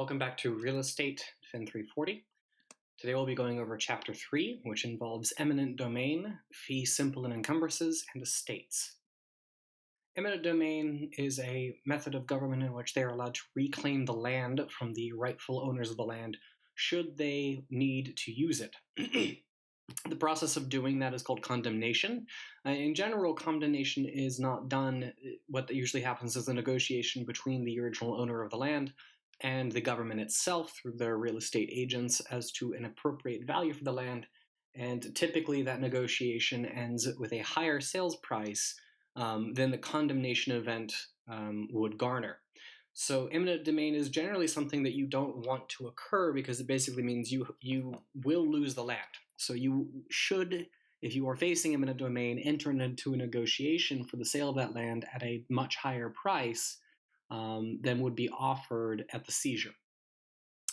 Welcome back to Real Estate FIN340. Today we'll be going over Chapter 3, which involves eminent domain, fee simple and encumbrances, and estates. Eminent domain is a method of government in which they are allowed to reclaim the land from the rightful owners of the land should they need to use it. The process of doing that is called condemnation. In general, condemnation is not done. What usually happens is a negotiation between the original owner of the land and the government itself through their real estate agents as to an appropriate value for the land. And typically that negotiation ends with a higher sales price than the condemnation event would garner. So eminent domain is generally something that you don't want to occur because it basically means you will lose the land. So you should, if you are facing eminent domain, enter into a negotiation for the sale of that land at a much higher price than would be offered at the seizure.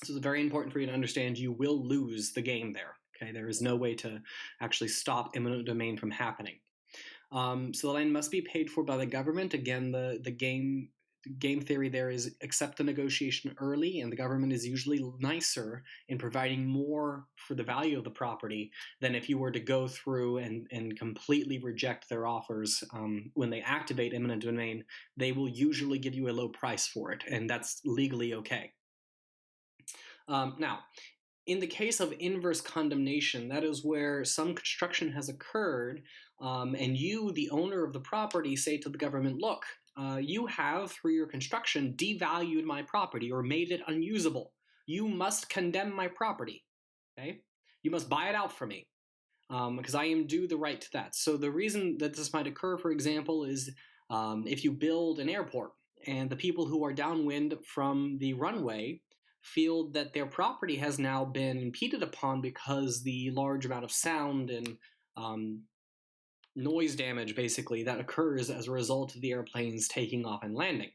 So it's very important for you to understand you will lose the game there. Okay, there is no way to actually stop eminent domain from happening. So the land must be paid for by the government. Again, the game theory there is accept the negotiation early, and the government is usually nicer in providing more for the value of the property than if you were to go through and completely reject their offers. When they activate eminent domain, they will usually give you a low price for it, and that's legally okay. Now, in the case of inverse condemnation, that is where some construction has occurred, and you, the owner of the property, say to the government, look, you have, through your construction, devalued my property or made it unusable. You must condemn my property. Okay? You must buy it out from me because I am due the right to that. So the reason that this might occur, for example, is if you build an airport and the people who are downwind from the runway feel that their property has now been impeded upon because the large amount of sound and noise damage, basically, that occurs as a result of the airplanes taking off and landing.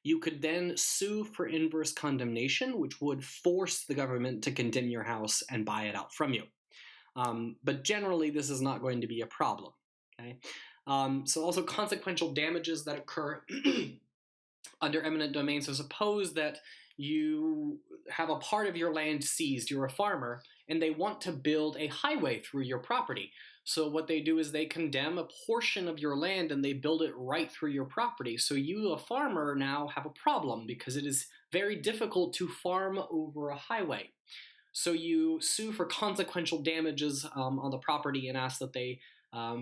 You could then sue for inverse condemnation, which would force the government to condemn your house and buy it out from you. But generally, this is not going to be a problem. Okay? So also consequential damages that occur under eminent domain. So suppose that you have a part of your land seized, you're a farmer, and they want to build a highway through your property. So what they do is they condemn a portion of your land and they build it right through your property. So you, a farmer, now have a problem because it is very difficult to farm over a highway. So you sue for consequential damages on the property and ask that they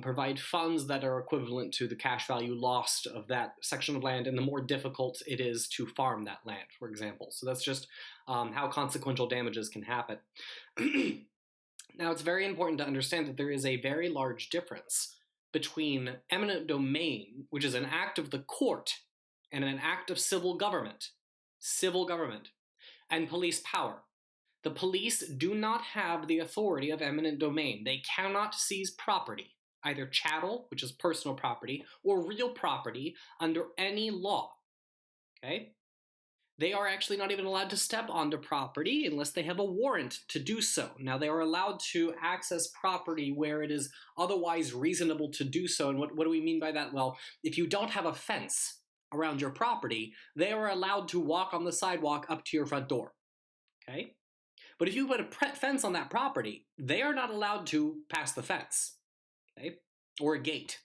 provide funds that are equivalent to the cash value lost of that section of land and the more difficult it is to farm that land, for example. So that's just how consequential damages can happen. Now, it's very important to understand that there is a very large difference between eminent domain, which is an act of the court, and an act of civil government, and police power. The police do not have the authority of eminent domain. They cannot seize property, either chattel, which is personal property, or real property under any law. Okay? They are actually not even allowed to step onto property unless they have a warrant to do so. Now, they are allowed to access property where it is otherwise reasonable to do so. And what do we mean by that? Well, if you don't have a fence around your property, they are allowed to walk on the sidewalk up to your front door. Okay? But if you put a fence on that property, they are not allowed to pass the fence, okay? Or a gate.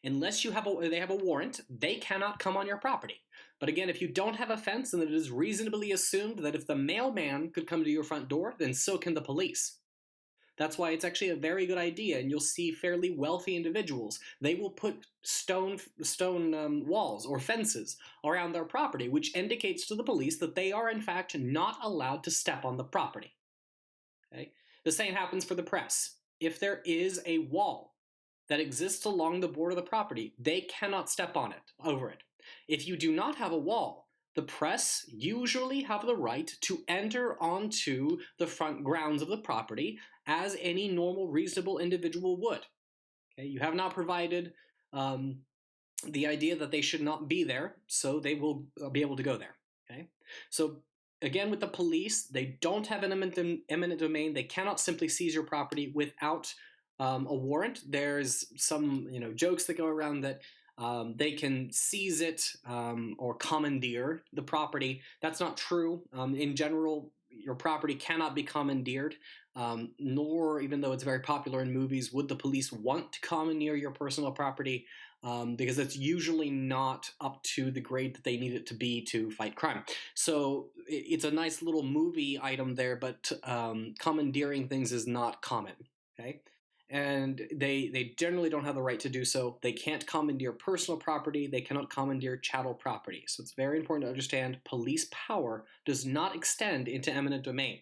Unless they have a warrant, they cannot come on your property. But again, if you don't have a fence, then it is reasonably assumed that if the mailman could come to your front door, then so can the police. That's why it's actually a very good idea, and you'll see fairly wealthy individuals. They will put stone walls or fences around their property, which indicates to the police that they are in fact not allowed to step on the property. Okay? The same happens for the press. If there is a wall that exists along the border of the property, they cannot step on it, over it. If you do not have a wall, the press usually have the right to enter onto the front grounds of the property as any normal, reasonable individual would. Okay? You have not provided the idea that they should not be there, so they will be able to go there. Okay? So again, with the police, they don't have an eminent domain. They cannot simply seize your property without a warrant. There's some jokes that go around that They can seize it or commandeer the property. That's not true. In general, your property cannot be commandeered, nor, even though it's very popular in movies, would the police want to commandeer your personal property, because it's usually not up to the grade that they need it to be to fight crime. So it's a nice little movie item there, but commandeering things is not common. Okay. And they generally don't have the right to do so. They can't commandeer personal property. They cannot commandeer chattel property. So it's very important to understand police power does not extend into eminent domain.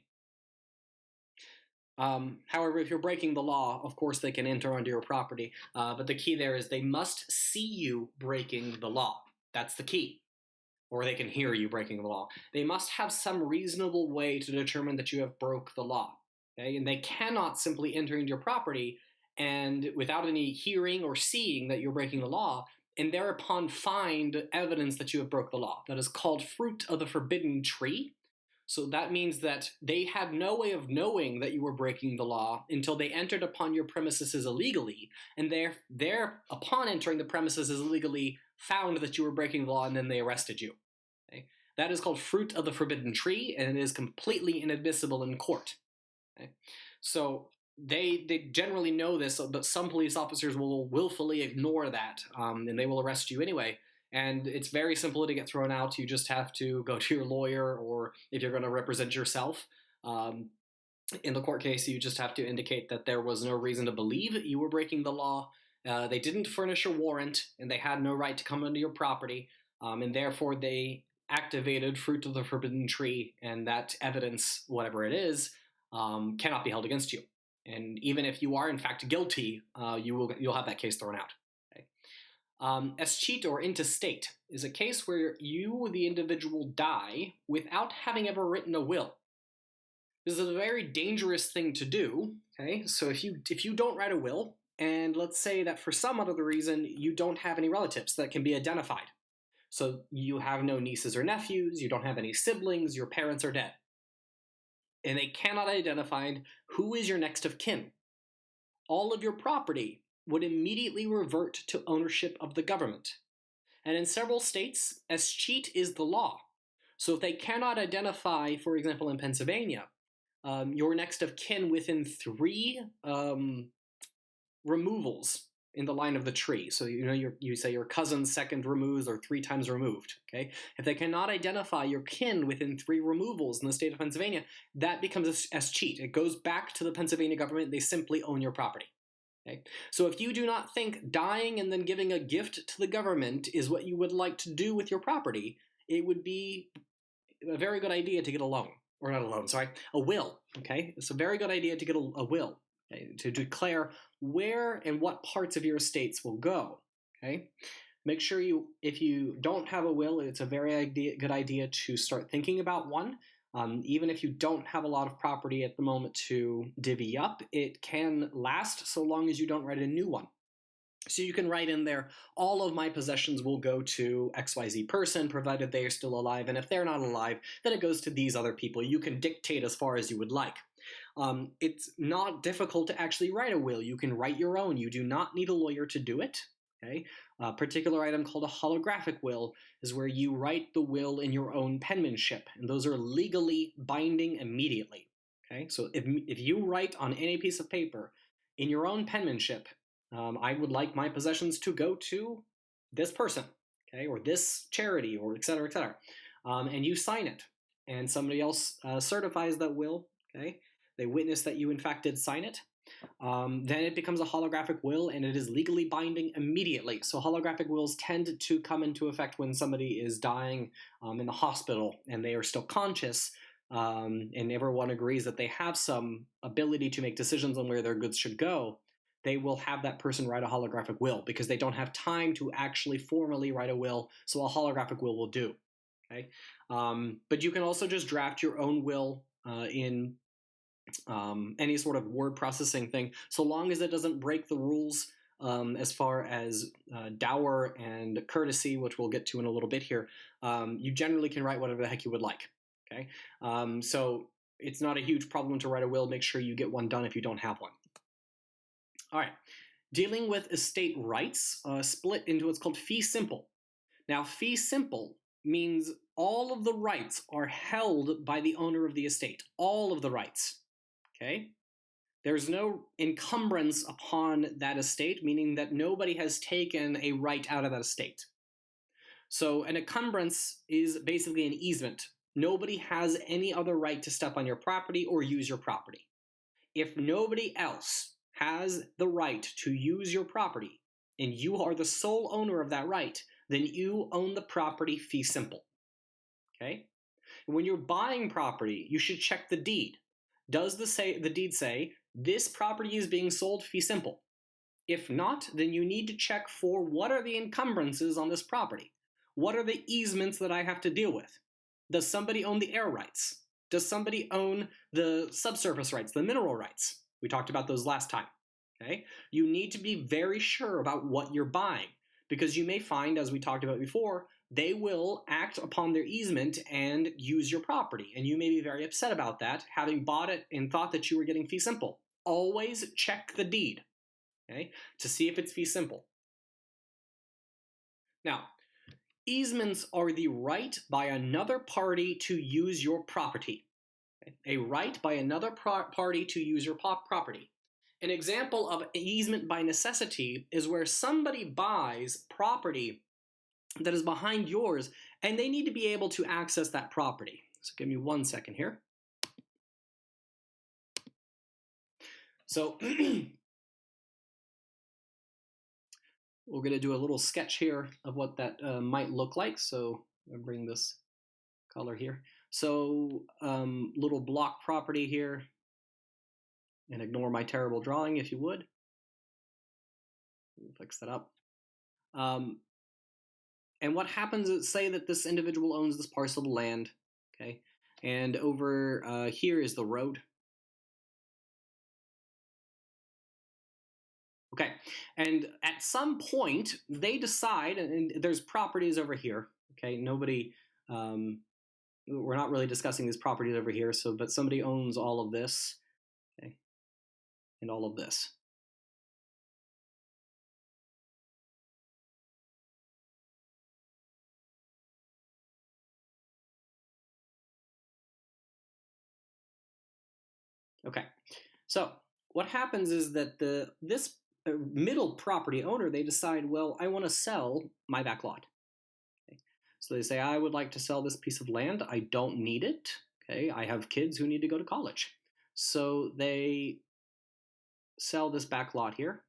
However, if you're breaking the law, of course they can enter onto your property. But the key there is they must see you breaking the law. That's the key. Or they can hear you breaking the law. They must have some reasonable way to determine that you have broke the law. Okay? And they cannot simply enter into your property and without any hearing or seeing that you're breaking the law, and thereupon find evidence that you have broke the law. That is called fruit of the forbidden tree. So that means that they had no way of knowing that you were breaking the law until they entered upon your premises illegally, and upon entering the premises illegally found that you were breaking the law, and then they arrested you. Okay? That is called fruit of the forbidden tree, and it is completely inadmissible in court. Okay? So they generally know this, but some police officers will willfully ignore that, and they will arrest you anyway. And it's very simple to get thrown out. You just have to go to your lawyer, or if you're going to represent yourself in the court case, you just have to indicate that there was no reason to believe you were breaking the law. They didn't furnish a warrant, and they had no right to come into your property, and therefore they activated fruit of the forbidden tree, and that evidence, whatever it is, cannot be held against you. And even if you are in fact guilty, you'll have that case thrown out. Escheat or intestate is a case where you, the individual, die without having ever written a will. This is a very dangerous thing to do. Okay, so if you don't write a will, and let's say that for some other reason you don't have any relatives that can be identified, so you have no nieces or nephews, you don't have any siblings, your parents are dead, and they cannot identify who is your next of kin, all of your property would immediately revert to ownership of the government. And in several states, escheat is the law. So if they cannot identify, for example, in Pennsylvania, your next of kin within 3 removals in the line of the tree. So you say your cousin's second removes or 3 times removed. Okay, if they cannot identify your kin within 3 removals in the state of Pennsylvania, that becomes escheat. It goes back to the Pennsylvania government. They simply own your property. Okay? So if you do not think dying and then giving a gift to the government is what you would like to do with your property, it would be a very good idea to get a loan. Or not a loan, sorry, a will. Okay, it's a very good idea to get a will, okay, to declare where and what parts of your estates will go. Okay, make sure if you don't have a will, it's a very good idea to start thinking about one. Even if you don't have a lot of property at the moment to divvy up, it can last so long as you don't write a new one. So you can write in there, all of my possessions will go to XYZ person, provided they are still alive, and if they're not alive, then it goes to these other people. You can dictate as far as you would like. It's not difficult to actually write a will. You can write your own. You do not need a lawyer to do it. Okay? A particular item called a holographic will is where you write the will in your own penmanship, and those are legally binding immediately. Okay? So if you write on any piece of paper in your own penmanship, I would like my possessions to go to this person, okay, or this charity, or et cetera, and you sign it, and somebody else certifies that will, okay, they witness that you in fact did sign it, then it becomes a holographic will, and it is legally binding immediately. So holographic wills tend to come into effect when somebody is dying in the hospital and they are still conscious, and everyone agrees that they have some ability to make decisions on where their goods should go. They will have that person write a holographic will because they don't have time to actually formally write a will, so a holographic will do. Okay, but you can also just draft your own will in any sort of word processing thing, so long as it doesn't break the rules as far as dower and courtesy, which we'll get to in a little bit here. You generally can write whatever the heck you would like. Okay, so it's not a huge problem to write a will. Make sure you get one done if you don't have one. All right, Dealing with estate rights split into what's called fee simple. Now, fee simple means all of the rights are held by the owner of the estate, all of the rights, okay? There's no encumbrance upon that estate, meaning that nobody has taken a right out of that estate. So an encumbrance is basically an easement. Nobody has any other right to step on your property or use your property. If nobody else has the right to use your property, and you are the sole owner of that right, then you own the property fee simple. Okay? When you're buying property, you should check the deed. Does the deed say, this property is being sold fee simple? If not, then you need to check for what are the encumbrances on this property? What are the easements that I have to deal with? Does somebody own the air rights? Does somebody own the subsurface rights, the mineral rights? We talked about those last time. Okay? You need to be very sure about what you're buying, because you may find, as we talked about before, they will act upon their easement and use your property, and you may be very upset about that, having bought it and thought that you were getting fee simple. Always check the deed, okay, to see if it's fee simple. Now, easements are the right by another party to use your property. Okay? A right by another party to use your property. An example of easement by necessity is where somebody buys property that is behind yours, and they need to be able to access that property. So give me 1 second here. So we're going to do a little sketch here of what that might look like. So I'll bring this color here. So little block property here, and ignore my terrible drawing if you would. We'll fix that up. And what happens is, say that this individual owns this parcel of land, okay, and over here is the road. Okay, and at some point they decide, and there's properties over here, okay, nobody, we're not really discussing these properties over here, so, but somebody owns all of this, okay, and all of this. Okay, so what happens is that this middle property owner, they decide, well, I want to sell my back lot. Okay? So they say, I would like to sell this piece of land. I don't need it. Okay, I have kids who need to go to college. So they sell this back lot here.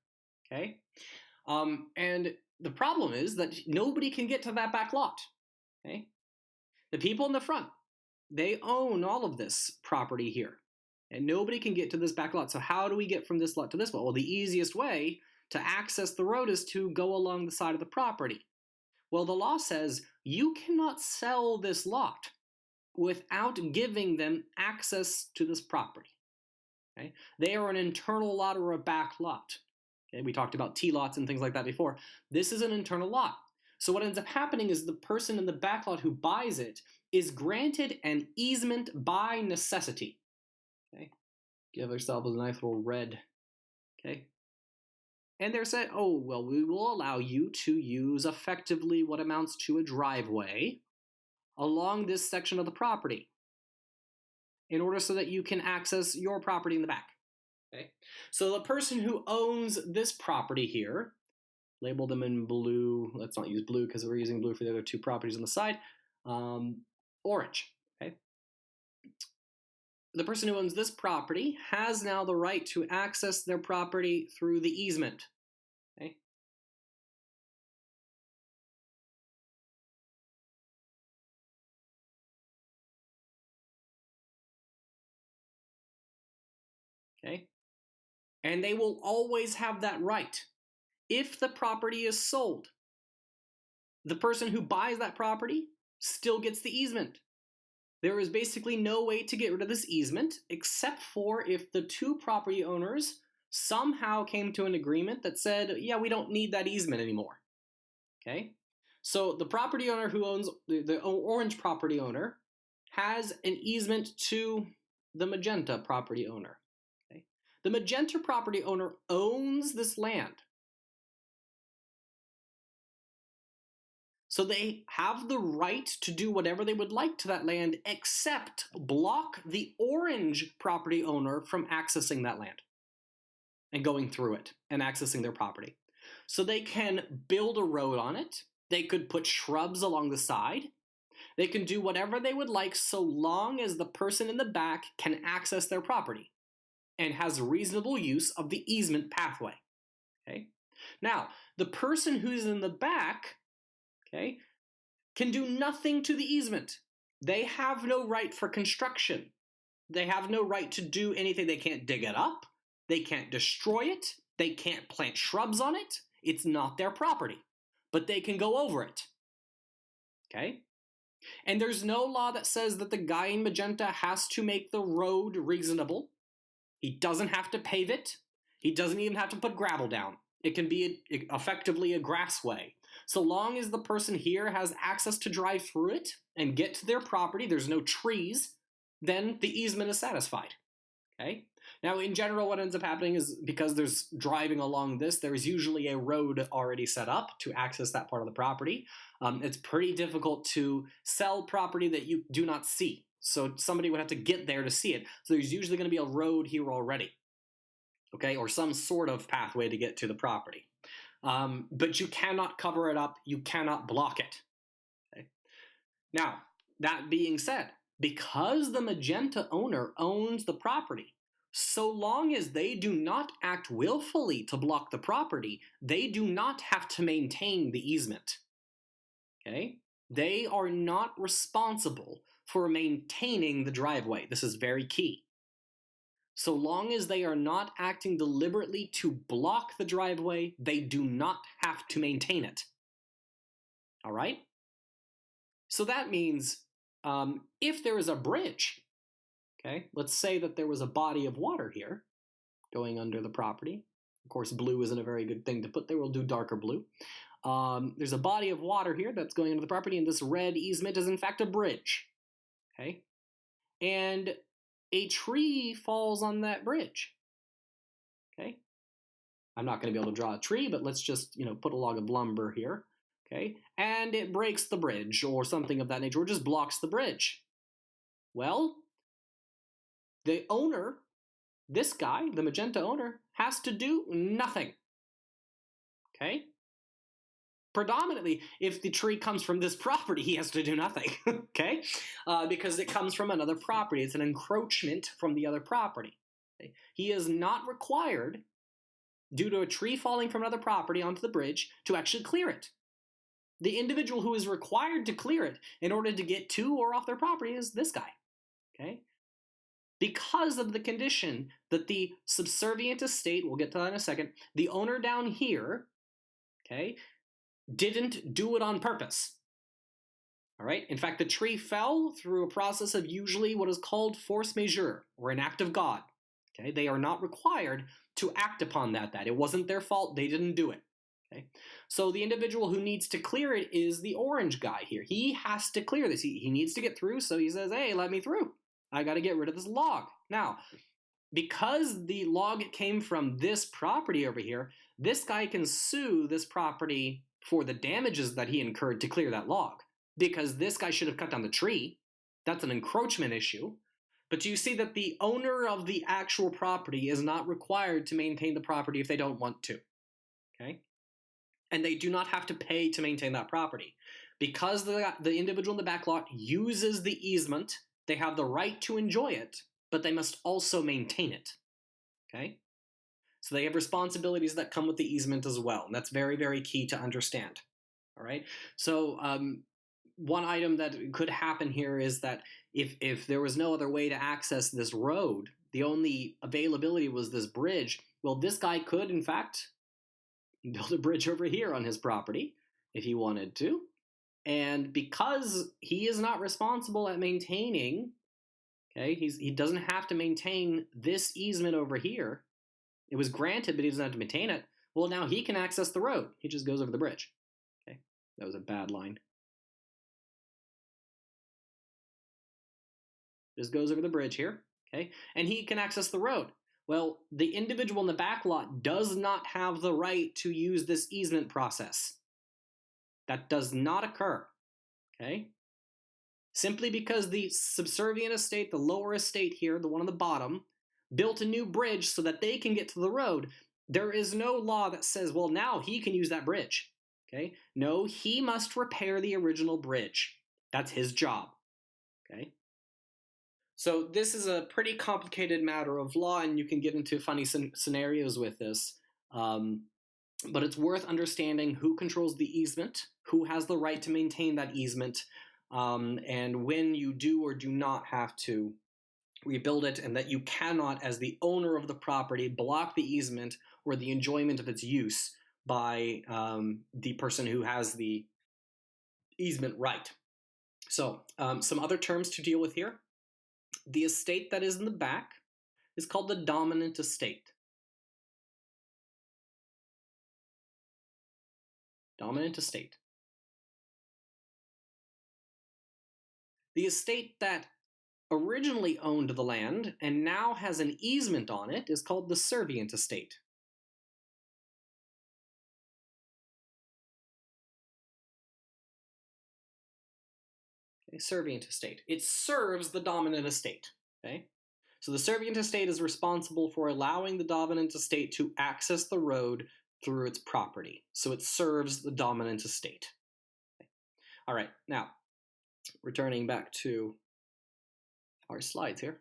Okay, and the problem is that nobody can get to that back lot. Okay, the people in the front, they own all of this property here, and nobody can get to this back lot. So how do we get from this lot to this lot? Well, the easiest way to access the road is to go along the side of the property. Well, the law says you cannot sell this lot without giving them access to this property. Okay? They are an internal lot or a back lot. Okay? We talked about T-lots and things like that before. This is an internal lot. So what ends up happening is the person in the back lot who buys it is granted an easement by necessity. Okay? Give ourselves a nice little red. Okay? And they're saying, oh, well, we will allow you to use effectively what amounts to a driveway along this section of the property in order so that you can access your property in the back. Okay? So the person who owns this property here, label them in blue. Let's not use blue because we're using blue for the other two properties on the side. Orange. Okay? The person who owns this property has now the right to access their property through the easement. Okay? Okay? And they will always have that right. If the property is sold, the person who buys that property still gets the easement. There is basically no way to get rid of this easement except for if the two property owners somehow came to an agreement that said, yeah, we don't need that easement anymore. Okay? So the property owner who owns, the orange property owner, has an easement to the magenta property owner. Okay? The magenta property owner owns this land. So they have the right to do whatever they would like to that land except block the orange property owner from accessing that land and going through it and accessing their property. So they can build a road on it. They could put shrubs along the side. They can do whatever they would like so long as the person in the back can access their property and has reasonable use of the easement pathway. Okay? Now, the person who's in the back, okay, can do nothing to the easement. They have no right for construction. They have no right to do anything. They can't dig it up. They can't destroy it. They can't plant shrubs on it. It's not their property, but they can go over it. Okay? And there's no law that says that the guy in magenta has to make the road reasonable. He doesn't have to pave it. He doesn't even have to put gravel down. It can be effectively a grassway. So long as the person here has access to drive through it and get to their property, there's no trees, then the easement is satisfied. Okay? Now, in general, what ends up happening is because there's driving along this, there's usually a road already set up to access that part of the property. It's pretty difficult to sell property that you do not see. So somebody would have to get there to see it. So there's usually going to be a road here already, okay, or some sort of pathway to get to the property. But you cannot cover it up. You cannot block it. Okay? Now, that being said, because the magenta owner owns the property, so long as they do not act willfully to block the property, they do not have to maintain the easement. Okay? They are not responsible for maintaining the driveway. This is very key. So long as they are not acting deliberately to block the driveway, they do not have to maintain it. All right? So that means if there is a bridge, okay, let's say that there was a body of water here going under the property. Of course, blue isn't a very good thing to put there. We'll do darker blue. There's a body of water here that's going under the property, and this red easement is in fact a bridge. Okay? And a tree falls on that bridge. Okay? I'm not going to be able to draw a tree, but let's just, put a log of lumber here. Okay? And it breaks the bridge or something of that nature, or just blocks the bridge. Well, the owner, this guy, the magenta owner, has to do nothing. Okay? Predominantly, if the tree comes from this property, he has to do nothing, okay? Because it comes from another property. It's an encroachment from the other property. Okay? He is not required, due to a tree falling from another property onto the bridge, to actually clear it. The individual who is required to clear it in order to get to or off their property is this guy, okay? Because of the condition that the subservient estate, we'll get to that in a second, the owner down here, okay, didn't do it on purpose. All right? In fact, the tree fell through a process of usually what is called force majeure, or an act of God. Okay? They are not required to act upon that. It wasn't their fault. They didn't do it. Okay? So the individual who needs to clear it is the orange guy here. He has to clear this. He needs to get through, so he says, hey, let me through. I got to get rid of this log. Now, because the log came from this property over here, this guy can sue this property for the damages that he incurred to clear that log, because this guy should have cut down the tree. That's an encroachment issue. But you see that the owner of the actual property is not required to maintain the property if they don't want to. Okay? And they do not have to pay to maintain that property. Because the individual in the back lot uses the easement, they have the right to enjoy it, but they must also maintain it. Okay? So they have responsibilities that come with the easement as well. And that's very, very key to understand. All right? So one item that could happen here is that if there was no other way to access this road, the only availability was this bridge, well, this guy could, in fact, build a bridge over here on his property if he wanted to. And because he is not responsible at maintaining, okay, he doesn't have to maintain this easement over here. It was granted, but he doesn't have to maintain it. Well, now he can access the road. He just goes over the bridge. Okay, that was a bad line. Just goes over the bridge here, okay, and he can access the road. Well, the individual in the back lot does not have the right to use this easement process. That does not occur, okay? Simply because the subservient estate, the lower estate here, the one on the bottom, built a new bridge so that they can get to the road, there is no law that says, well, now he can use that bridge, okay? No, he must repair the original bridge. That's his job, okay? So this is a pretty complicated matter of law, and you can get into funny scenarios with this. But it's worth understanding who controls the easement, who has the right to maintain that easement, and when you do or do not have to rebuild it, and that you cannot, as the owner of the property, block the easement or the enjoyment of its use by the person who has the easement right. So some other terms to deal with here. The estate that is in the back is called the dominant estate. Dominant estate. The estate that originally owned the land and now has an easement on it is called the servient estate. Okay, servient estate. It serves the dominant estate. Okay? So the servient estate is responsible for allowing the dominant estate to access the road through its property. So it serves the dominant estate. Okay. All right, now, returning back to our slides here.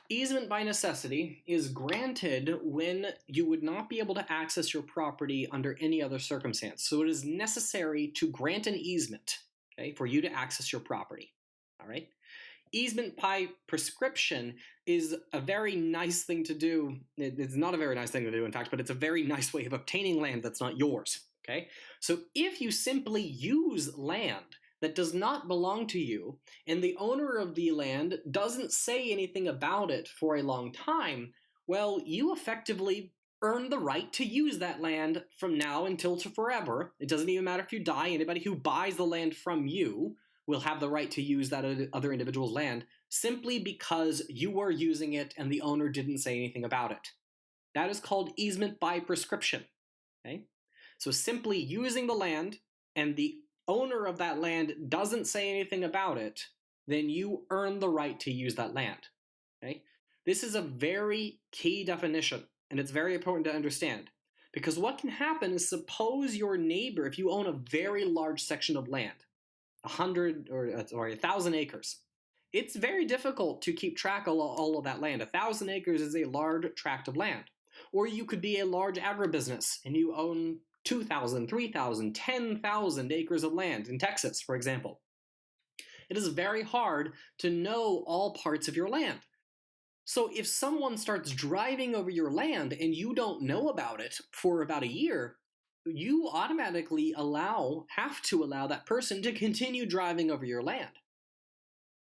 Easement by necessity is granted when you would not be able to access your property under any other circumstance. So it is necessary to grant an easement, okay, for you to access your property. All right? Easement by prescription is a very nice thing to do. It's not a very nice thing to do, in fact, but it's a very nice way of obtaining land that's not yours. Okay? So if you simply use land that does not belong to you, and the owner of the land doesn't say anything about it for a long time, well, you effectively earn the right to use that land from now until to forever. It doesn't even matter if you die. Anybody who buys the land from you will have the right to use that other individual's land simply because you were using it and the owner didn't say anything about it. That is called easement by prescription. Okay? So simply using the land and the owner of that land doesn't say anything about it, then you earn the right to use that land. Okay? This is a very key definition, and it's very important to understand. Because what can happen is, suppose your neighbor, if you own a very large section of land, 1,000 acres, it's very difficult to keep track of all of that land. 1,000 acres is a large tract of land. Or you could be a large agribusiness and you own 2,000, 3,000, 10,000 acres of land in Texas, for example. It is very hard to know all parts of your land. So if someone starts driving over your land and you don't know about it for about a year, you automatically have to allow that person to continue driving over your land.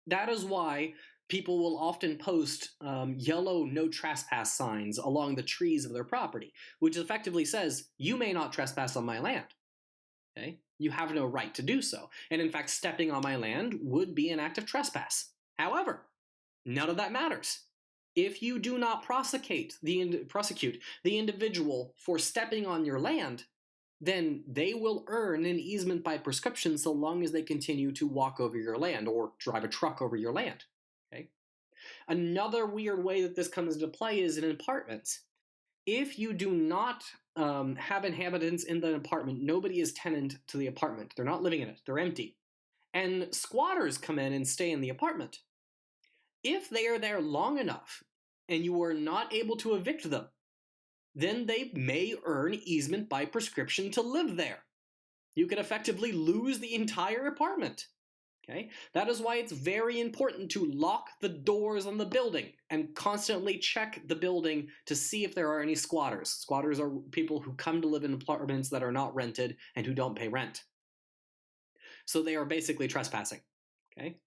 That is why people will often post yellow no trespass signs along the trees of their property, which effectively says, you may not trespass on my land. Okay? You have no right to do so. And in fact, stepping on my land would be an act of trespass. However, none of that matters. If you do not prosecute the individual for stepping on your land, then they will earn an easement by prescription so long as they continue to walk over your land or drive a truck over your land. Okay? Another weird way that this comes into play is in apartments. If you do not have inhabitants in the apartment, nobody is tenant to the apartment. They're not living in it. They're empty. And squatters come in and stay in the apartment. If they are there long enough and you are not able to evict them, then they may earn easement by prescription to live there. You can effectively lose the entire apartment. Okay? That is why it's very important to lock the doors on the building and constantly check the building to see if there are any squatters. Squatters are people who come to live in apartments that are not rented and who don't pay rent. So they are basically trespassing. Okay?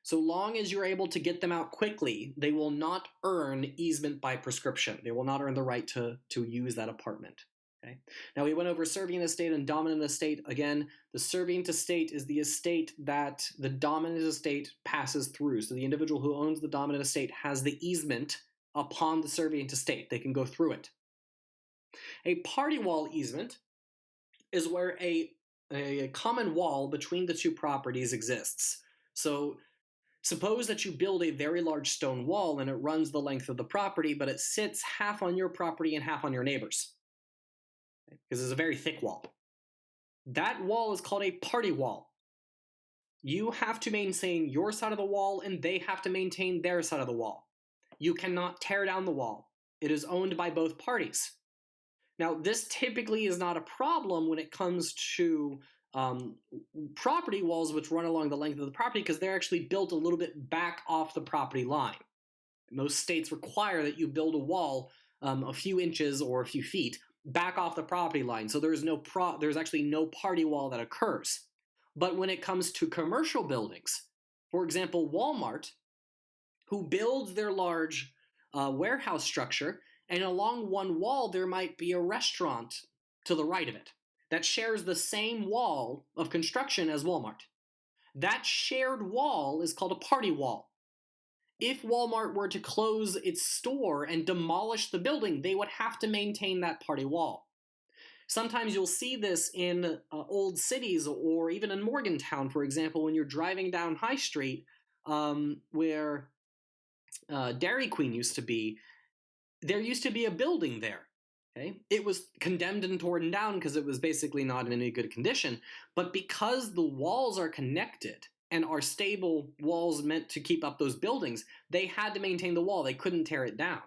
So long as you're able to get them out quickly, they will not earn easement by prescription. They will not earn the right to use that apartment. Okay? Now we went over servient estate and dominant estate. Again, the servient estate is the estate that the dominant estate passes through. So the individual who owns the dominant estate has the easement upon the servient estate. They can go through it. A party wall easement is where a common wall between the two properties exists. So suppose that you build a very large stone wall and it runs the length of the property, but it sits half on your property and half on your neighbor's, because it's a very thick wall. That wall is called a party wall. You have to maintain your side of the wall and they have to maintain their side of the wall. You cannot tear down the wall. It is owned by both parties. Now, this typically is not a problem when it comes to property walls which run along the length of the property, because they're actually built a little bit back off the property line. Most states require that you build a wall a few inches or a few feet back off the property line, so there's actually no party wall that occurs. But when it comes to commercial buildings, for example, Walmart, who builds their large warehouse structure, and along one wall there might be a restaurant to the right of it that shares the same wall of construction as Walmart. That shared wall is called a party wall. If Walmart were to close its store and demolish the building, they would have to maintain that party wall. Sometimes you'll see this in old cities, or even in Morgantown, for example, when you're driving down High Street, where Dairy Queen used to be. There used to be a building there. Okay? It was condemned and torn down because it was basically not in any good condition. But because the walls are connected and are stable walls meant to keep up those buildings, they had to maintain the wall. They couldn't tear it down.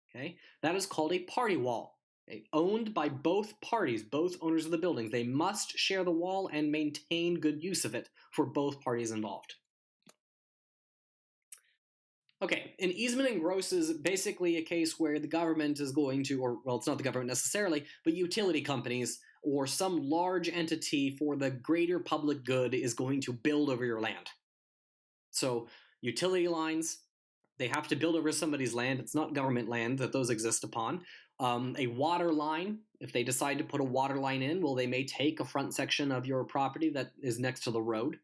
Okay? That is called a party wall. Okay? Owned by both parties, both owners of the buildings. They must share the wall and maintain good use of it for both parties involved. Okay, an easement in gross is basically a case where the government is going to, or well, it's not the government necessarily, but utility companies or some large entity for the greater public good is going to build over your land. So utility lines, they have to build over somebody's land. It's not government land that those exist upon. A water line, if they decide to put a water line in, well, they may take a front section of your property that is next to the road.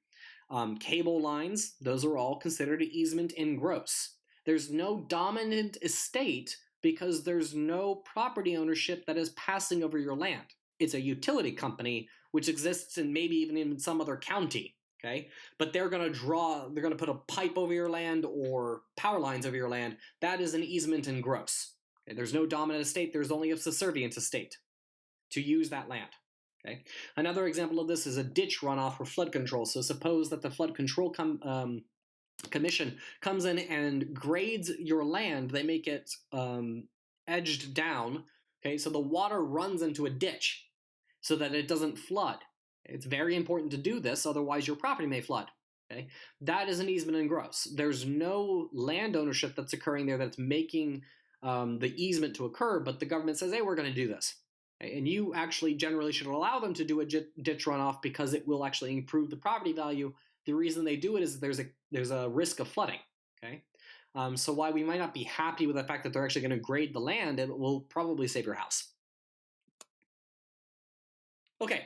Cable lines, those are all considered an easement in gross. There's no dominant estate because there's no property ownership that is passing over your land. It's a utility company which exists in maybe even in some other county, okay? But they're going to put a pipe over your land or power lines over your land. That is an easement in gross. Okay? There's no dominant estate. There's only a subservient estate to use that land. Okay. Another example of this is a ditch runoff or flood control. So suppose that the Flood Control Commission comes in and grades your land. They make it edged down. Okay, so the water runs into a ditch so that it doesn't flood. It's very important to do this, otherwise your property may flood. Okay, that is an easement in gross. There's no land ownership that's occurring there that's making the easement to occur, but the government says, hey, we're going to do this. And you actually generally should allow them to do a ditch runoff because it will actually improve the property value. The reason they do it is there's a risk of flooding. Okay, so while we might not be happy with the fact that they're actually going to grade the land, it will probably save your house. Okay,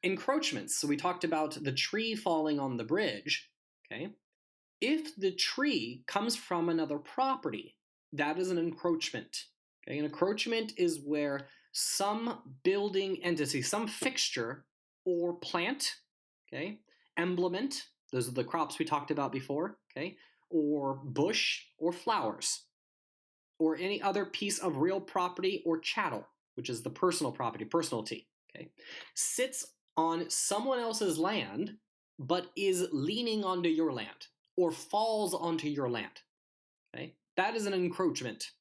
encroachments. So we talked about the tree falling on the bridge. Okay, if the tree comes from another property, that is an encroachment. Okay, an encroachment is where some building entity, some fixture or plant, okay, implement, those are the crops we talked about before, okay, or bush or flowers, or any other piece of real property or chattel, which is the personal property, personalty, okay, sits on someone else's land, but is leaning onto your land, or falls onto your land, okay, that is an encroachment.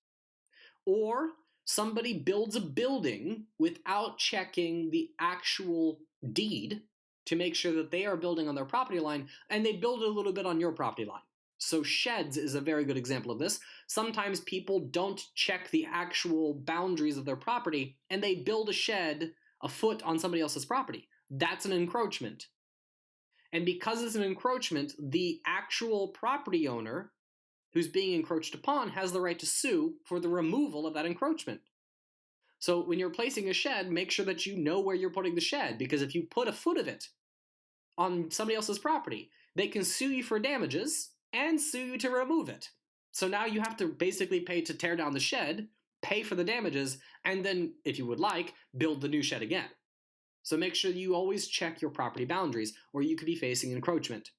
Or somebody builds a building without checking the actual deed to make sure that they are building on their property line, and they build a little bit on your property line. So sheds is a very good example of this. Sometimes people don't check the actual boundaries of their property, and they build a shed a foot on somebody else's property. That's an encroachment. And because it's an encroachment, the actual property owner who's being encroached upon has the right to sue for the removal of that encroachment. So when you're placing a shed, make sure that you know where you're putting the shed, because if you put a foot of it on somebody else's property, they can sue you for damages and sue you to remove it. So now you have to basically pay to tear down the shed, pay for the damages, and then, if you would like, build the new shed again. So make sure you always check your property boundaries, or you could be facing encroachment.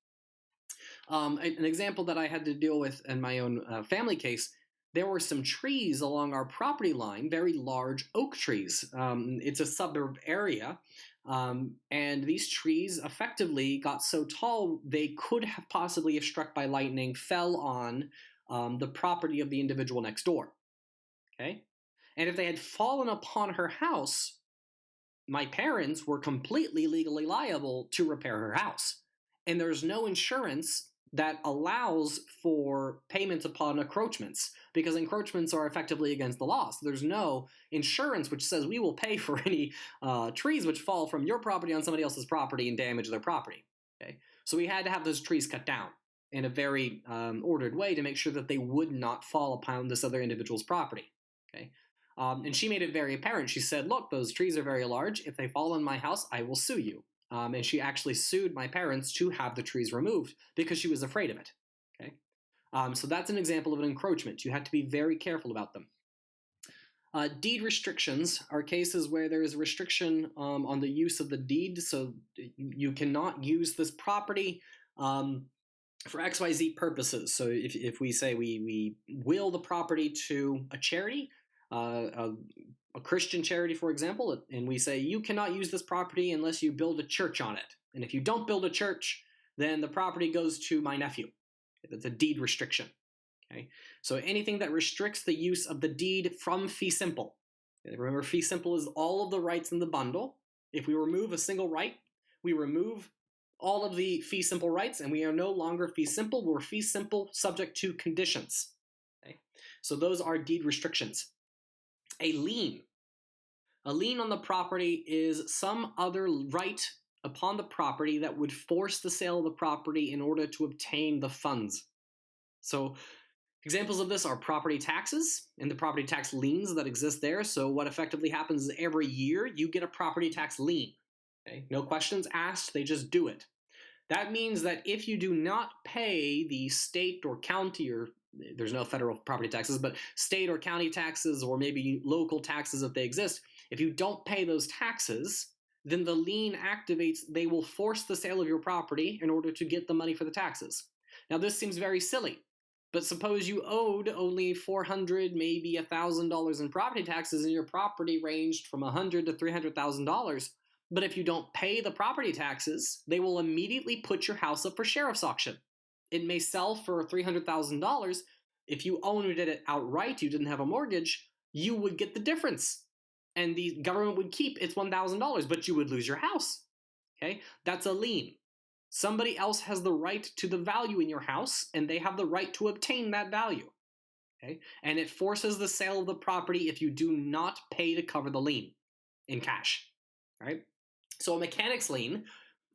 An example that I had to deal with in my own family case, there were some trees along our property line, very large oak trees. It's a suburb area, and these trees effectively got so tall they could have possibly, if struck by lightning, fell on the property of the individual next door. Okay? And if they had fallen upon her house, my parents were completely legally liable to repair her house. And there's no insurance that allows for payments upon encroachments, because encroachments are effectively against the law. So there's no insurance which says we will pay for any trees which fall from your property on somebody else's property and damage their property. Okay? So we had to have those trees cut down in a very ordered way to make sure that they would not fall upon this other individual's property. Okay? And she made it very apparent. She said, look, those trees are very large. If they fall on my house, I will sue you. And she actually sued my parents to have the trees removed because she was afraid of it. Okay, so that's an example of an encroachment. You have to be very careful about them. Deed restrictions are cases where there is a restriction on the use of the deed. So you cannot use this property for XYZ purposes. So if we say we will the property to a charity, a Christian charity, for example, and we say you cannot use this property unless you build a church on it. And if you don't build a church, then the property goes to my nephew. That's a deed restriction. Okay, so anything that restricts the use of the deed from fee simple. Remember, fee simple is all of the rights in the bundle. If we remove a single right, we remove all of the fee simple rights, and we are no longer fee simple. We're fee simple subject to conditions. Okay, so those are deed restrictions. A lien. A lien on the property is some other right upon the property that would force the sale of the property in order to obtain the funds. So examples of this are property taxes and the property tax liens that exist there. So what effectively happens is every year you get a property tax lien. Okay? No questions asked, they just do it. That means that if you do not pay the state or county, or there's no federal property taxes, but state or county taxes, or maybe local taxes if they exist, if you don't pay those taxes, then the lien activates. They will force the sale of your property in order to get the money for the taxes. Now this seems very silly, but suppose you owed only $400, maybe $1,000 in property taxes, and your property ranged from $100,000 to $300,000. But if you don't pay the property taxes, they will immediately put your house up for sheriff's auction. It may sell for $300,000. If you owned it outright, you didn't have a mortgage, you would get the difference. And the government would keep its $1,000, but you would lose your house. Okay? That's a lien. Somebody else has the right to the value in your house, and they have the right to obtain that value. Okay? And it forces the sale of the property if you do not pay to cover the lien in cash. All right? So a mechanic's lien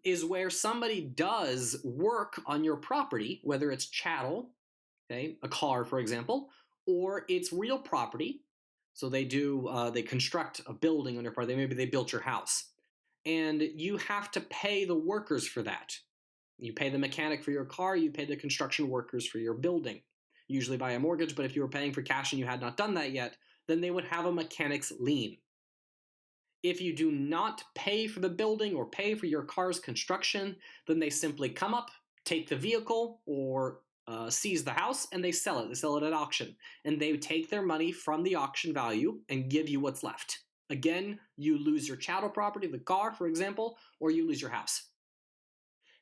is where somebody does work on your property, whether it's chattel, okay, a car, for example, or it's real property. So they construct a building on your property. Maybe they built your house. And you have to pay the workers for that. You pay the mechanic for your car, you pay the construction workers for your building, usually by a mortgage, but if you were paying for cash and you had not done that yet, then they would have a mechanic's lien. If you do not pay for the building or pay for your car's construction, then they simply come up, take the vehicle, or seize the house, and they sell it. They sell it at auction. And they take their money from the auction value and give you what's left. Again, you lose your chattel property, the car, for example, or you lose your house.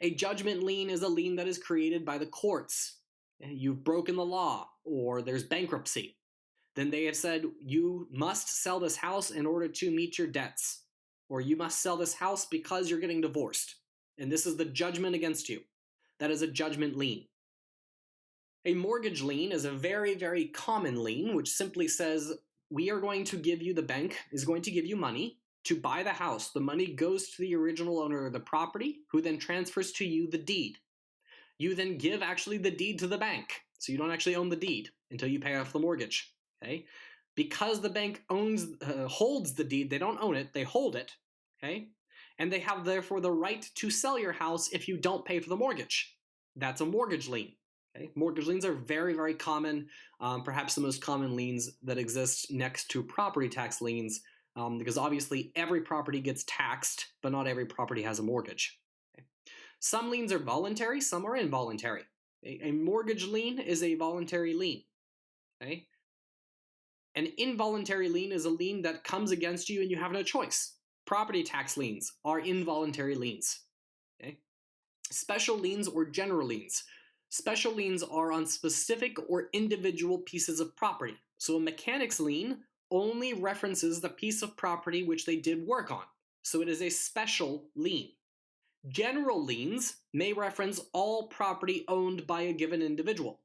A judgment lien is a lien that is created by the courts. You've broken the law, or there's bankruptcy. Then they have said, you must sell this house in order to meet your debts, or you must sell this house because you're getting divorced. And this is the judgment against you. That is a judgment lien. A mortgage lien is a very, very common lien, which simply says, we are going to give you, the bank is going to give you money to buy the house. The money goes to the original owner of the property, who then transfers to you the deed. You then give actually the deed to the bank. So you don't actually own the deed until you pay off the mortgage. Okay? Because the bank holds the deed, they don't own it, they hold it, okay? And they have therefore the right to sell your house if you don't pay for the mortgage. That's a mortgage lien. Okay? Mortgage liens are very, very common, perhaps the most common liens that exist next to property tax liens, because obviously every property gets taxed, but not every property has a mortgage. Okay? Some liens are voluntary, some are involuntary. A mortgage lien is a voluntary lien. Okay? An involuntary lien is a lien that comes against you and you have no choice. Property tax liens are involuntary liens. Okay? Special liens or general liens. Special liens are on specific or individual pieces of property. So a mechanic's lien only references the piece of property which they did work on. So it is a special lien. General liens may reference all property owned by a given individual.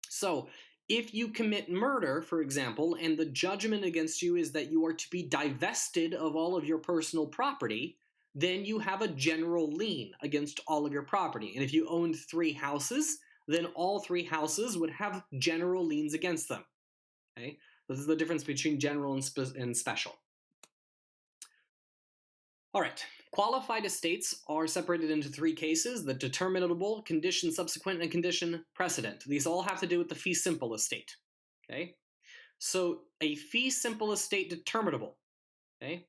So if you commit murder, for example, and the judgment against you is that you are to be divested of all of your personal property, then you have a general lien against all of your property. And if you owned 3 houses, then all 3 houses would have general liens against them. Okay? This is the difference between general and special. All right. Qualified estates are separated into 3 cases: the determinable, condition subsequent, and condition precedent. These all have to do with the fee simple estate. Okay? So a fee simple estate determinable, okay,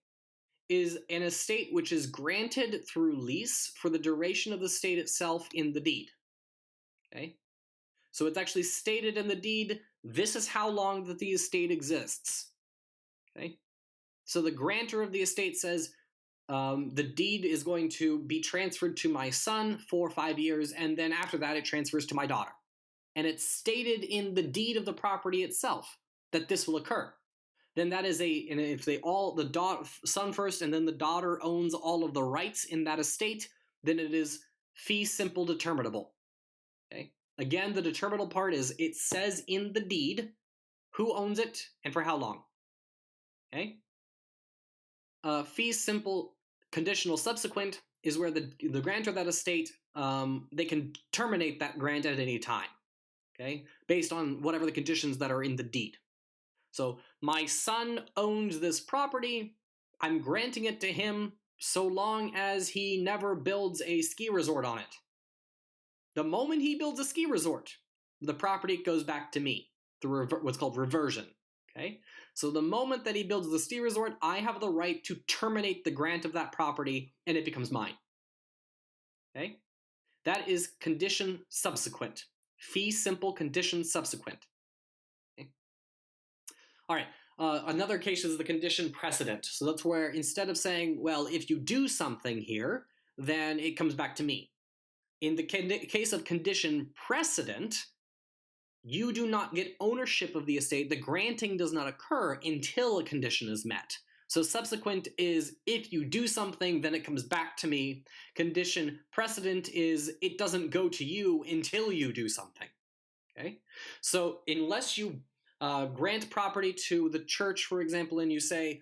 is an estate which is granted through lease for the duration of the estate itself in the deed. Okay? So it's actually stated in the deed, this is how long that the estate exists. Okay? So the grantor of the estate says, the deed is going to be transferred to my son for 5 years, and then after that it transfers to my daughter. And it's stated in the deed of the property itself that this will occur. Then that is and if the son first and then the daughter owns all of the rights in that estate, then it is fee simple determinable. Okay? Again, the determinable part is it says in the deed who owns it and for how long. Okay? Fee simple conditional subsequent is where the grantor of that estate, they can terminate that grant at any time, okay, based on whatever the conditions that are in the deed. So my son owns this property, I'm granting it to him so long as he never builds a ski resort on it. The moment he builds a ski resort, the property goes back to me through what's called reversion. Okay? So the moment that he builds the ski resort, I have the right to terminate the grant of that property and it becomes mine. Okay? That is condition subsequent. Fee simple condition subsequent. Okay? All right. Another case is the condition precedent. So that's where instead of saying, well, if you do something here, then it comes back to me. In the case of condition precedent, you do not get ownership of the estate. The granting does not occur until a condition is met. So subsequent is if you do something, then it comes back to me. Condition precedent is it doesn't go to you until you do something. Okay? So unless you grant property to the church, for example, and you say,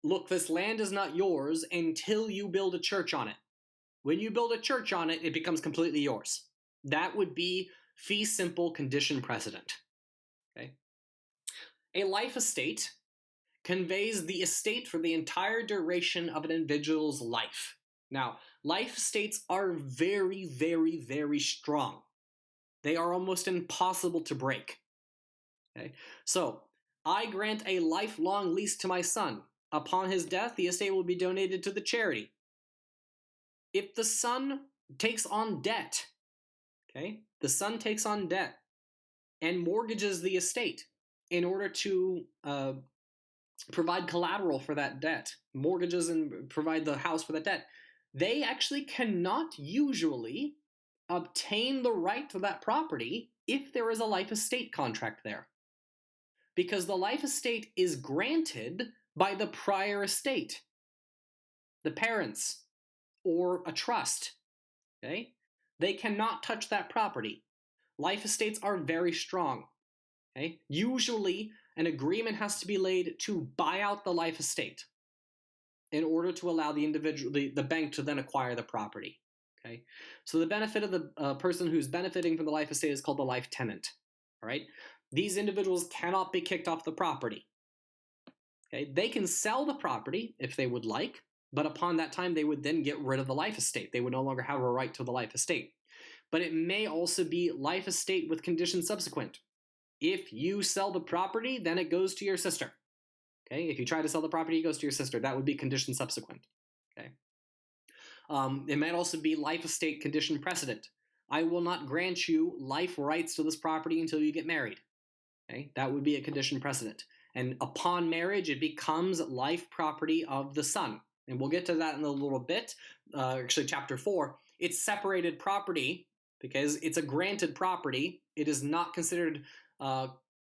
look, this land is not yours until you build a church on it. When you build a church on it, it becomes completely yours. That would be fee simple condition precedent. Okay? A life estate conveys the estate for the entire duration of an individual's life. Now, life estates are very, very, very strong. They are almost impossible to break. Okay? So, I grant a lifelong lease to my son. Upon his death, the estate will be donated to the charity. If the son takes on debt, okay, the son takes on debt and mortgages the estate in order to provide collateral for that debt, mortgages and provide the house for that debt, they actually cannot usually obtain the right to that property if there is a life estate contract there. Because the life estate is granted by the prior estate, the parents, or a trust. Okay? They cannot touch that property. Life estates are very strong. Okay? Usually, an agreement has to be laid to buy out the life estate in order to allow the individual, the bank to then acquire the property. Okay? So the benefit of the person who's benefiting from the life estate is called the life tenant. All right? These individuals cannot be kicked off the property. Okay? They can sell the property if they would like, but upon that time, they would then get rid of the life estate. They would no longer have a right to the life estate. but it may also be life estate with conditions subsequent. If you sell the property, then it goes to your sister. Okay, if you try to sell the property, it goes to your sister. That would be condition subsequent. Okay, it might also be life estate condition precedent. I will not grant you life rights to this property until you get married. Okay, that would be a condition precedent. And upon marriage, it becomes life property of the son. And we'll get to that in a little bit. Actually, chapter 4. It's separated property because it's a granted property. It is not considered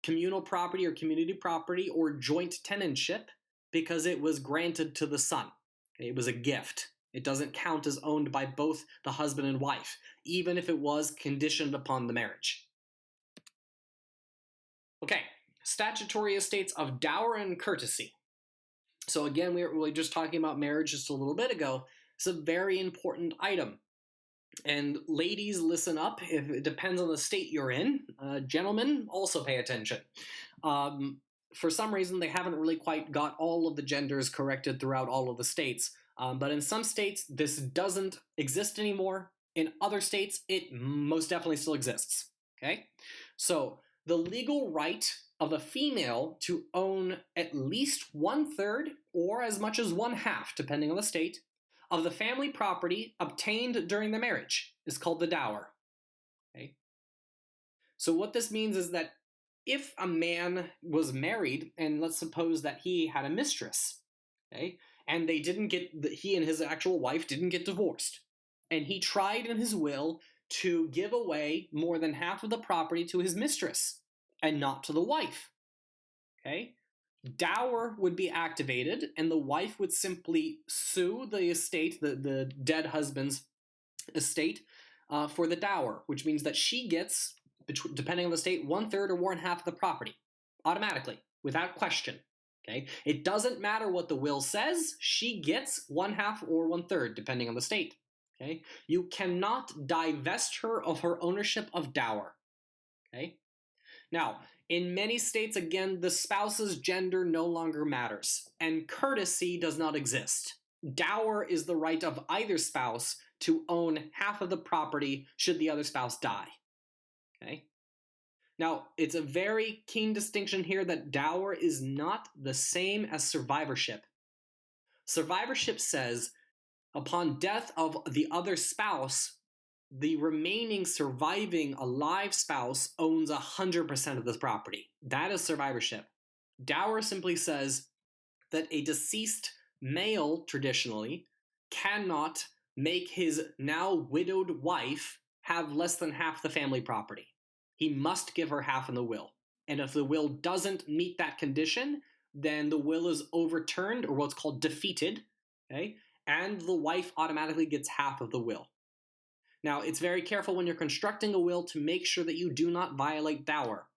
communal property or community property or joint tenantship because it was granted to the son. Okay, it was a gift. It doesn't count as owned by both the husband and wife, even if it was conditioned upon the marriage. Okay, statutory estates of dower and courtesy. So again, we were just talking about marriage just a little bit ago. It's a very important item. And ladies, listen up. If it depends on the state you're in. Gentlemen, also pay attention. For some reason, they haven't really quite got all of the genders corrected throughout all of the states. But in some states, this doesn't exist anymore. In other states, it most definitely still exists. Okay? So the legal right of a female to own at least 1/3 or as much as 1/2, depending on the state, of the family property obtained during the marriage is called the dower. Okay? So what this means is that if a man was married, and let's suppose that he had a mistress, okay, and he and his actual wife didn't get divorced, and he tried in his will to give away more than half of the property to his mistress and not to the wife. Okay? Dower would be activated, and the wife would simply sue the estate, the dead husband's estate, for the dower, which means that she gets, depending on the state, 1/3 or 1/2 of the property, automatically, without question. Okay? It doesn't matter what the will says, she gets 1/2 or 1/3, depending on the state. Okay? You cannot divest her of her ownership of dower. Okay? Now, in many states, again, the spouse's gender no longer matters, and courtesy does not exist. Dower is the right of either spouse to own half of the property should the other spouse die. Okay? Now, it's a very keen distinction here that dower is not the same as survivorship. Survivorship says, upon death of the other spouse, the remaining surviving alive spouse owns 100% of this property. That is survivorship. Dower simply says that a deceased male, traditionally, cannot make his now widowed wife have less than half the family property. He must give her half in the will. And if the will doesn't meet that condition, then the will is overturned, or what's called defeated, okay? And the wife automatically gets half of the will. Now, it's very careful when you're constructing a will to make sure that you do not violate dower.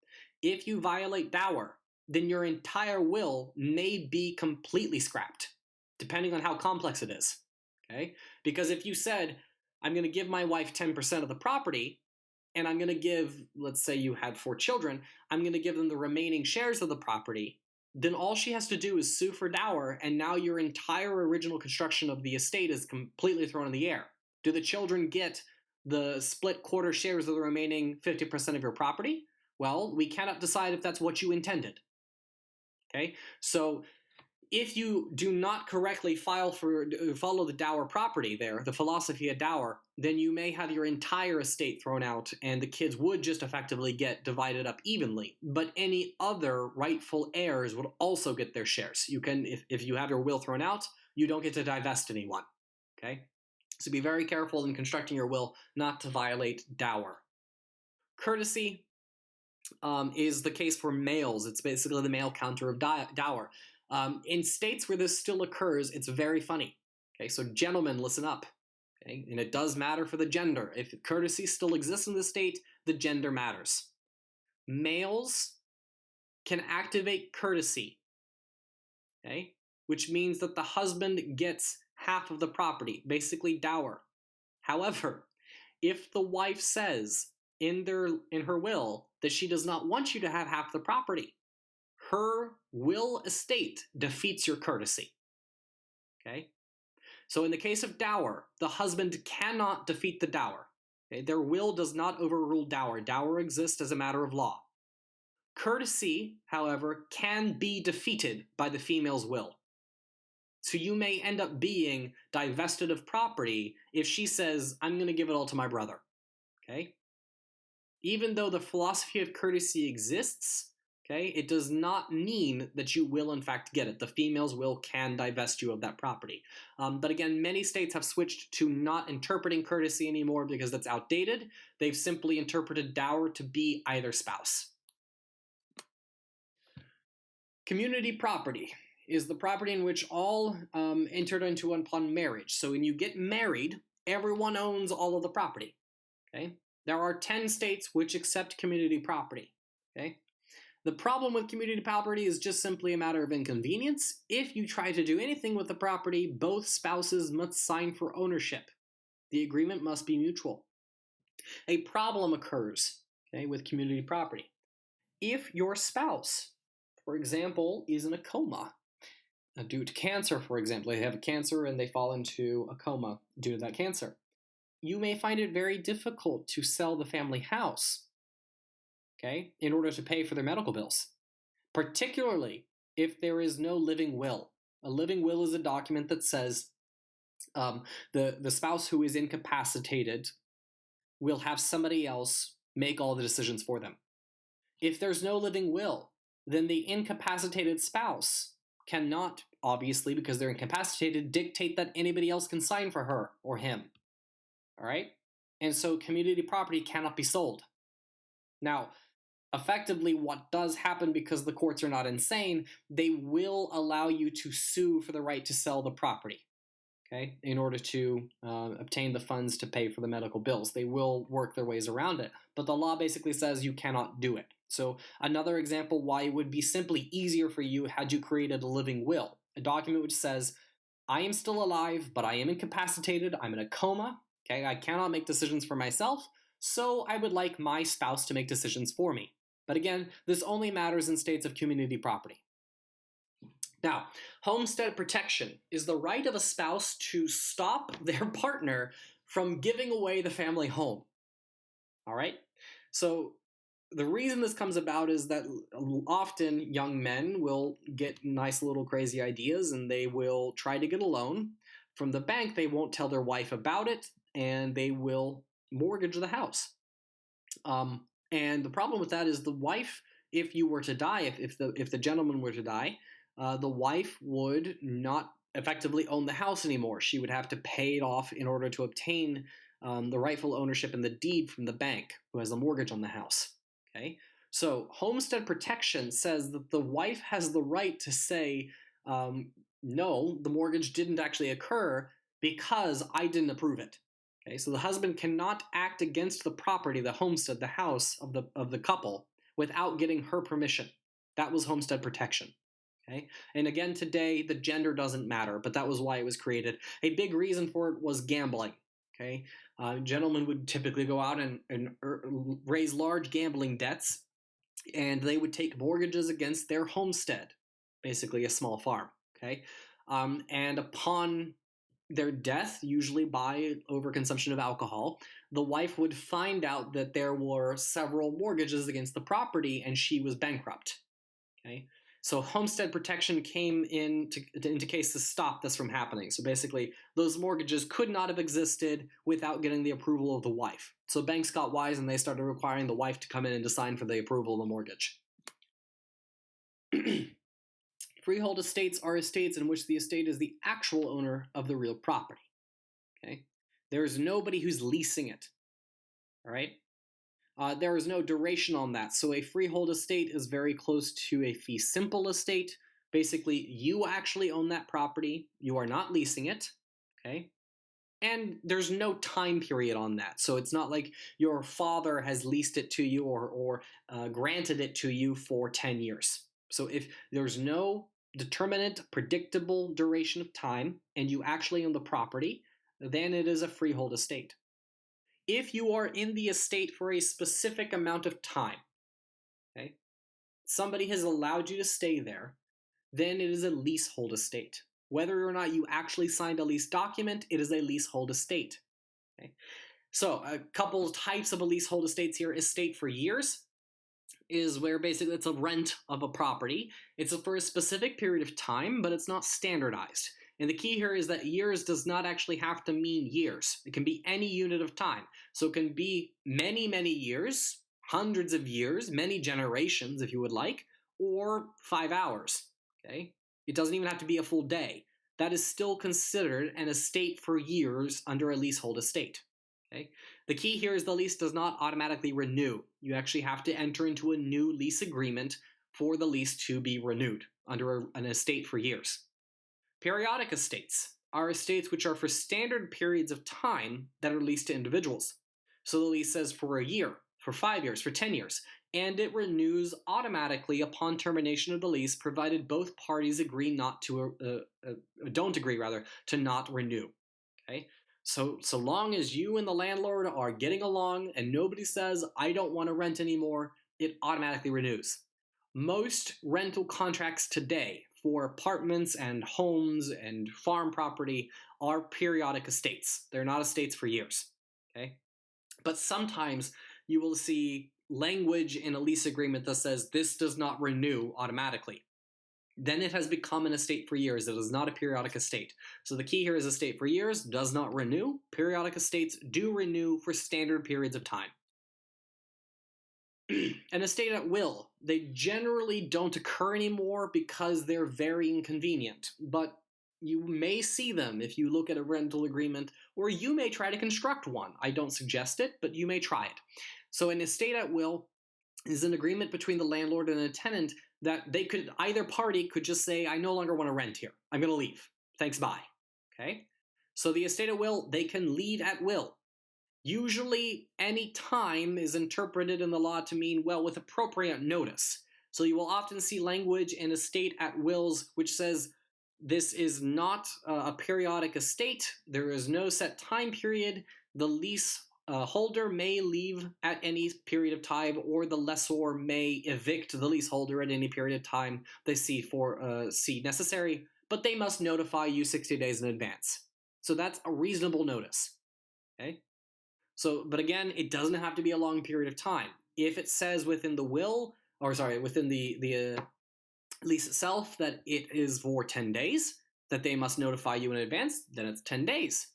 If you violate dower, then your entire will may be completely scrapped, depending on how complex it is. Okay? Because if you said, I'm going to give my wife 10% of the property, and I'm going to give, let's say you had 4 children, I'm going to give them the remaining shares of the property, then all she has to do is sue for dower, and now your entire original construction of the estate is completely thrown in the air. Do the children get the split quarter shares of the remaining 50% of your property? Well, we cannot decide if that's what you intended. Okay? So if you do not correctly follow the dower property there, the philosophy of dower, then you may have your entire estate thrown out and the kids would just effectively get divided up evenly. But any other rightful heirs would also get their shares. You can, if you have your will thrown out, you don't get to divest anyone. Okay? So be very careful in constructing your will not to violate dower. Courtesy is the case for males. It's basically the male counter of dower. In states where this still occurs, it's very funny. Okay, so gentlemen, listen up. Okay, and it does matter for the gender. If courtesy still exists in the state, the gender matters. Males can activate courtesy, okay, which means that the husband gets half of the property, basically dower. However, if the wife says in her will that she does not want you to have half the property, her will estate defeats your courtesy. Okay? So in the case of dower, the husband cannot defeat the dower. Okay? Their will does not overrule dower. Dower exists as a matter of law. Courtesy, however, can be defeated by the female's will. So you may end up being divested of property if she says, I'm going to give it all to my brother. Okay? Even though the philosophy of courtesy exists, okay, it does not mean that you will in fact get it. The female's will can divest you of that property. But again, many states have switched to not interpreting courtesy anymore because that's outdated. They've simply interpreted dower to be either spouse. Community property is the property in which all entered into upon marriage. So when you get married, everyone owns all of the property. Okay? There are 10 states which accept community property. Okay? The problem with community property is just simply a matter of inconvenience. If you try to do anything with the property, both spouses must sign for ownership. The agreement must be mutual. A problem occurs, okay, with community property. If your spouse, for example, is in a coma due to cancer, for example, they have a cancer and they fall into a coma due to that cancer, you may find it very difficult to sell the family house, okay, in order to pay for their medical bills, particularly if there is no living will. A living will is a document that says the spouse who is incapacitated will have somebody else make all the decisions for them. If there's no living will, then the incapacitated spouse cannot, obviously, because they're incapacitated, dictate that anybody else can sign for her or him. All right? And so community property cannot be sold. Now, effectively, what does happen, because the courts are not insane, they will allow you to sue for the right to sell the property, okay, in order to obtain the funds to pay for the medical bills. They will work their ways around it, but the law basically says you cannot do it. So another example why it would be simply easier for you had you created a living will, a document which says, I am still alive, but I am incapacitated, I'm in a coma, okay, I cannot make decisions for myself, so I would like my spouse to make decisions for me. But again, this only matters in states of community property. Now, homestead protection is the right of a spouse to stop their partner from giving away the family home. All right? So the reason this comes about is that often young men will get nice little crazy ideas and they will try to get a loan from the bank. They won't tell their wife about it and they will mortgage the house. And the problem with that is the wife, if you were to die, if the gentleman were to die, the wife would not effectively own the house anymore. She would have to pay it off in order to obtain the rightful ownership and the deed from the bank who has a mortgage on the house. Okay, so homestead protection says that the wife has the right to say, no, the mortgage didn't actually occur because I didn't approve it. Okay, so the husband cannot act against the property, the homestead, the house of the couple without getting her permission. That was homestead protection. Okay, and again today the gender doesn't matter, but that was why it was created. A big reason for it was gambling. Okay, gentlemen would typically go out and raise large gambling debts, and they would take mortgages against their homestead, basically a small farm. Okay, and upon their death, usually by overconsumption of alcohol, the wife would find out that there were several mortgages against the property and she was bankrupt. Okay, so homestead protection came into case to stop this from happening. So basically, those mortgages could not have existed without getting the approval of the wife. So banks got wise and they started requiring the wife to come in and to sign for the approval of the mortgage. Freehold estates are estates in which the estate is the actual owner of the real property. Okay, there is nobody who's leasing it. All right, there is no duration on that. So a freehold estate is very close to a fee simple estate. Basically, you actually own that property. You are not leasing it. Okay, and there's no time period on that. So it's not like your father has leased it to you or granted it to you for 10 years. So if there's no determinate, predictable duration of time, and you actually own the property, then it is a freehold estate. If you are in the estate for a specific amount of time, okay, somebody has allowed you to stay there, then it is a leasehold estate. Whether or not you actually signed a lease document, it is a leasehold estate. Okay? So a couple types of leasehold estates here. Estate for years is where basically it's a rent of a property. It's for a specific period of time, but it's not standardized. And the key here is that years does not actually have to mean years. It can be any unit of time. So it can be many, many years, hundreds of years, many generations if you would like, or 5 hours. Okay? It doesn't even have to be a full day. That is still considered an estate for years under a leasehold estate. Okay? The key here is the lease does not automatically renew. You actually have to enter into a new lease agreement for the lease to be renewed under an estate for years. Periodic estates are estates which are for standard periods of time that are leased to individuals. So the lease says for a year, for 5 years, for 10 years, and it renews automatically upon termination of the lease, provided both parties agree don't agree to not renew. Okay? So long as you and the landlord are getting along and nobody says, I don't want to rent anymore, it automatically renews. Most rental contracts today for apartments and homes and farm property are periodic estates. They're not estates for years. Okay? But sometimes you will see language in a lease agreement that says this does not renew automatically. Then it has become an estate for years. It is not a periodic estate. So the key here is estate for years does not renew. Periodic estates do renew for standard periods of time. An estate at will, they generally don't occur anymore because they're very inconvenient, but you may see them if you look at a rental agreement, or you may try to construct one. I don't suggest it, but you may try it. So an estate at will is an agreement between the landlord and a tenant that either party could just say, I no longer want to rent here. I'm going to leave. Thanks, bye. Okay? So the estate at will, they can leave at will. Usually, any time is interpreted in the law to mean, well, with appropriate notice. So you will often see language in estate at wills which says, this is not a periodic estate. There is no set time period. The lease holder may leave at any period of time, or the lessor may evict the leaseholder at any period of time they see necessary, but they must notify you 60 days in advance. So that's a reasonable notice. Okay? So, but again, it doesn't have to be a long period of time. If it says within the within the lease itself that it is for 10 days, that they must notify you in advance, then it's 10 days.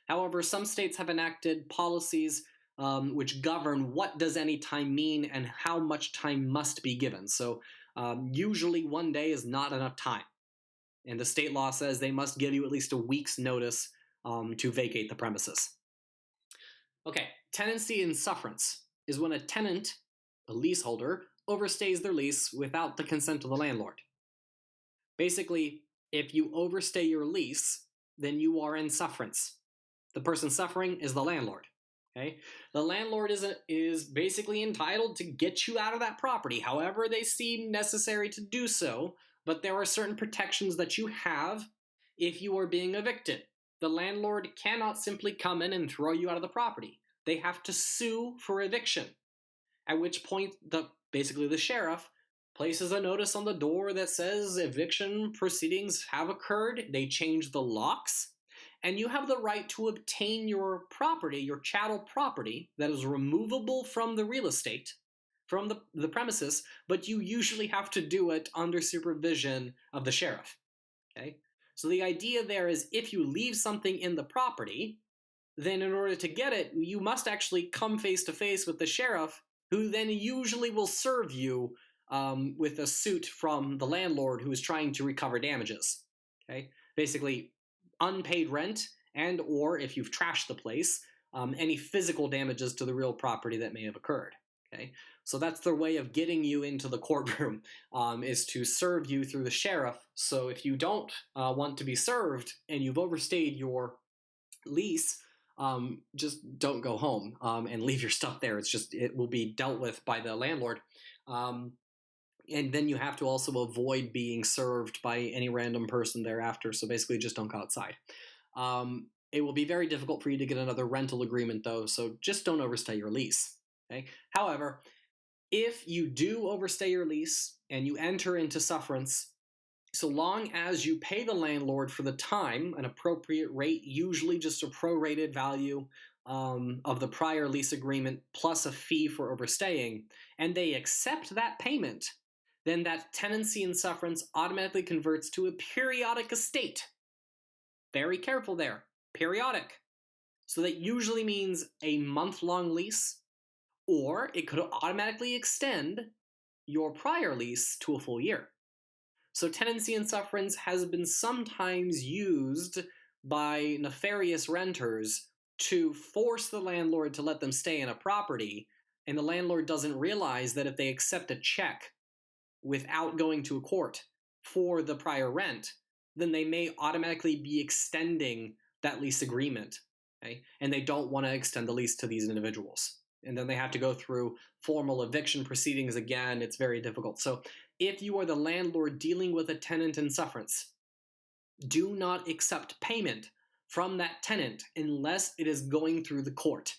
However, some states have enacted policies which govern what does any time mean and how much time must be given. So usually 1 day is not enough time. And the state law says they must give you at least a week's notice to vacate the premises. Okay, tenancy in sufferance is when a tenant, a leaseholder, overstays their lease without the consent of the landlord. Basically, if you overstay your lease, then you are in sufferance. The person suffering is the landlord. Okay? The landlord is basically entitled to get you out of that property, however they seem necessary to do so, but there are certain protections that you have if you are being evicted. The landlord cannot simply come in and throw you out of the property. They have to sue for eviction, at which point basically the sheriff places a notice on the door that says eviction proceedings have occurred. They change the locks, and you have the right to obtain your property, your chattel property, that is removable from the real estate, from the premises, but you usually have to do it under supervision of the sheriff. Okay? So the idea there is if you leave something in the property, then in order to get it, you must actually come face to face with the sheriff, who then usually will serve you with a suit from the landlord who is trying to recover damages. Okay? Basically, unpaid rent and or, if you've trashed the place, any physical damages to the real property that may have occurred. Okay? So that's their way of getting you into the courtroom, is to serve you through the sheriff. So if you don't want to be served and you've overstayed your lease, just don't go home and leave your stuff there. It will be dealt with by the landlord. And then you have to also avoid being served by any random person thereafter. So basically just don't go outside. It will be very difficult for you to get another rental agreement though, so just don't overstay your lease. Okay? However, if you do overstay your lease and you enter into sufferance, so long as you pay the landlord for the time, an appropriate rate, usually just a prorated value, of the prior lease agreement plus a fee for overstaying, and they accept that payment, then that tenancy in sufferance automatically converts to a periodic estate. Very careful there. Periodic. So that usually means a month-long lease, or it could automatically extend your prior lease to a full year. So tenancy in sufferance has been sometimes used by nefarious renters to force the landlord to let them stay in a property, and the landlord doesn't realize that if they accept a check without going to a court for the prior rent, then they may automatically be extending that lease agreement, okay? And they don't want to extend the lease to these individuals. And then they have to go through formal eviction proceedings again. It's very difficult. So if you are the landlord dealing with a tenant in sufferance, do not accept payment from that tenant unless it is going through the court,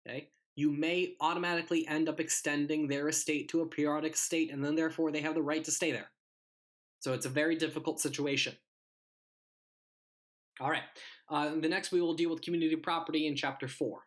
okay? You may automatically end up extending their estate to a periodic estate, and then therefore they have the right to stay there. So it's a very difficult situation. All right, the next we will deal with community property in Chapter 4.